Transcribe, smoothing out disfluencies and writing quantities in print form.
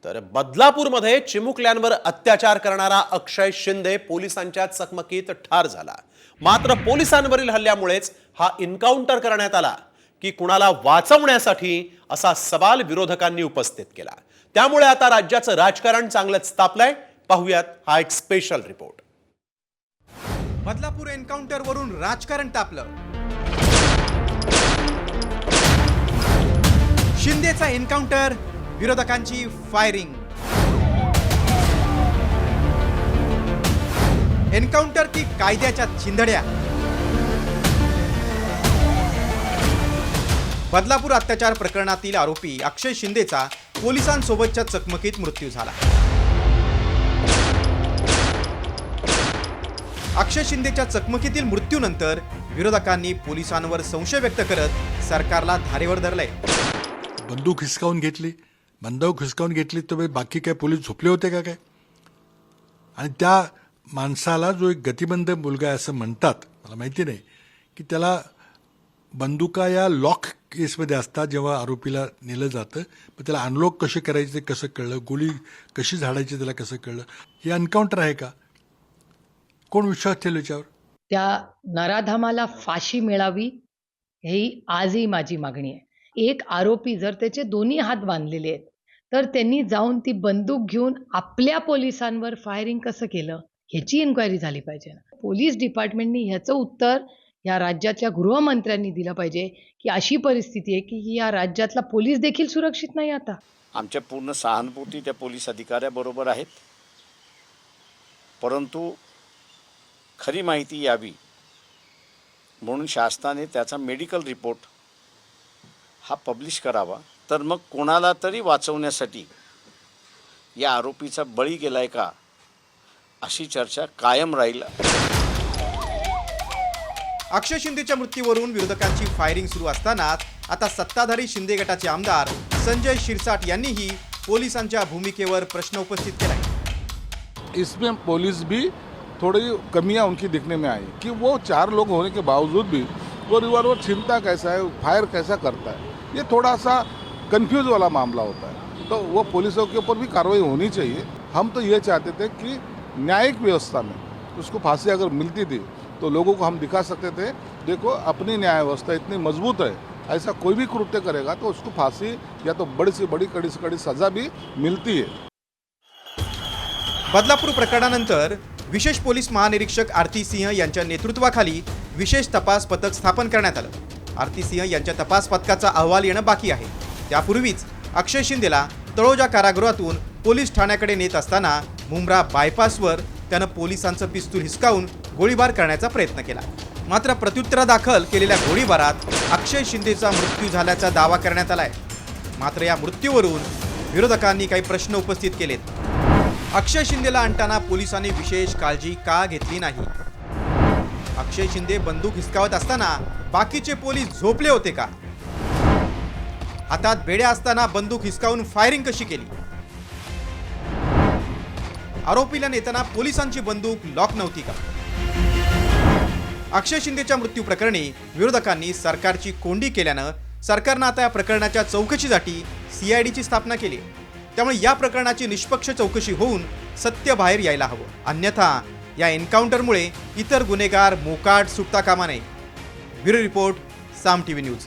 तर बदलापूरमध्ये चिमुकल्यांवर अत्याचार करणारा अक्षय शिंदे पोलिसांच्या चकमकीत ठार झाला। मात्र पोलिसांवरील हल्ल्यामुळेच हा एन्काउंटर करण्यात आला की कुणाला वाचवण्यासाठी असा सवाल विरोधकांनी उपस्थित केला। त्यामुळे आता राज्याचं राजकारण चांगलंच तापलंय। पाहूयात हा एक स्पेशल रिपोर्ट। बदलापूर एन्काउंटर वरून राजकारण तापलं। शिंदेचा एन्काउंटर, विरोधकांची फायरिंग। एन्काउंटर की कायद्याच्या चिंधड्या। बदलापूर अत्याचार प्रकरणातील आरोपी अक्षय शिंदेचा पोलिसांसोबतच्या चकमकीत मृत्यू झाला। अक्षय शिंदेच्या चकमकीतील मृत्यूनंतर विरोधकांनी पोलिसांवर संशय व्यक्त करत सरकारला धारेवर धरलंय। बंदूक हिसकावून घेतली तर बाकी काय पोलीस झोपले होते का काय? आणि त्या माणसाला जो एक गतिमंद मुलगा आहे असं म्हणतात, मला माहिती नाही की त्याला बंदुका या लॉक केसमध्ये असतात। जेव्हा आरोपीला नेलं जातं पण त्याला अनलॉक कसे करायचे ते कसं कळलं, गोळी कशी झाडायची त्याला कसं कळलं? हे एन्काउंटर आहे का? कोण विश्वास ठेवला याच्यावर? त्या नराधमाला फाशी मिळावी ही आजही माझी मागणी आहे। एक आरोपी जर त्याचे दोन्ही हात बांधलेले आहेत तर त्यांनी जाऊन ती बंदूक घेऊन आपल्या पोलिसांवर फायरिंग कसं केलं ह्याची इन्क्वायरी झाली पाहिजे। पोलीस डिपार्टमेंटनी ह्याचं उत्तर या राज्याच्या गृहमंत्र्यांनी दिलं पाहिजे की अशी परिस्थिती आहे की या राज्यातला पोलीस देखील सुरक्षित नाही। आता आमच्या पूर्ण सहानुभूती त्या पोलीस अधिकाऱ्याबरोबर आहेत, परंतु खरी माहिती यावी म्हणून शासनाने त्याचा मेडिकल रिपोर्ट हा पब्लिश करावा, तर मग कोणाला तरी वाचवण्यासाठी या आरोपीचा बळी गेलाय का अशी चर्चा कायम राहील। अक्षय शिंदेच्या मृत्यूवरून विरोधकांची फायरिंग सुरू असतानाच आता सत्ताधारी शिंदे गटाचे आमदार संजय शिरसाट यांनीही पोलिसांच्या भूमिकेवर प्रश्न उपस्थित केलाय। इसमें पुलिस भी थोड़ी कमियां उनकी दिखने में आई कि वो 4 लोग होने के बावजूद भी वो रिवॉल्वर छीनता कैसा है, फायर कैसा करता है, ये थोड़ा सा कंफ्यूज वाला मामला होता है। तो वो पुलिसों के ऊपर भी कार्रवाई होनी चाहिए। हम तो ये चाहते थे कि न्यायिक व्यवस्था में उसको फांसी अगर मिलती थी तो लोगों को हम दिखा सकते थे, देखो अपनी न्याय व्यवस्था इतनी मजबूत है, ऐसा कोई भी कृत्य करेगा तो उसको फांसी या तो बड़ी से बड़ी कड़ी से कड़ी सजा भी मिलती है। बदलापूर प्रकरणानंतर विशेष पोलीस महानिरीक्षक आरती सिंह यांच्या नेतृत्वाखाली विशेष तपास पथक स्थापन करण्यात आलं। आरती सिंह यांच्या तपास पथकाचा अहवाल येणं बाकी आहे। त्यापूर्वीच अक्षय शिंदेला तळोजा कारागृहातून पोलीस ठाण्याकडे नेत असताना मुंब्रा बायपासवर त्यानं पोलिसांचं पिस्तूल हिसकावून गोळीबार करण्याचा प्रयत्न केला। मात्र प्रत्युत्तरादाखल केलेल्या गोळीबारात अक्षय शिंदेचा मृत्यू झाल्याचा दावा करण्यात आलाय। मात्र या मृत्यूवरून विरोधकांनी काही प्रश्न उपस्थित केलेत। अक्षय शिंदेला आणताना पोलिसांनी विशेष काळजी का घेतली नाही? अक्षय शिंदे बंदूक हिसकावत असताना बाकीचे पोलीस झोपले होते का? हातात बेड्या असताना बंदूक हिसकावून फायरिंग कशी केली? आरोपीला नेताना पोलिसांची बंदूक लॉक नव्हती का? अक्षय शिंदेच्या मृत्यू प्रकरणी विरोधकांनी सरकारची कोंडी केल्यानं सरकारनं आता या प्रकरणाच्या चौकशीसाठी CIDची स्थापना केली। त्यामुळे या प्रकरणाची निष्पक्ष चौकशी होऊन सत्य बाहेर यायला हवं, अन्यथा या एन्काउंटरमुळे इतर गुन्हेगार मोकाट सुटता कामा नये। ब्युरो रिपोर्ट, साम TV न्यूज।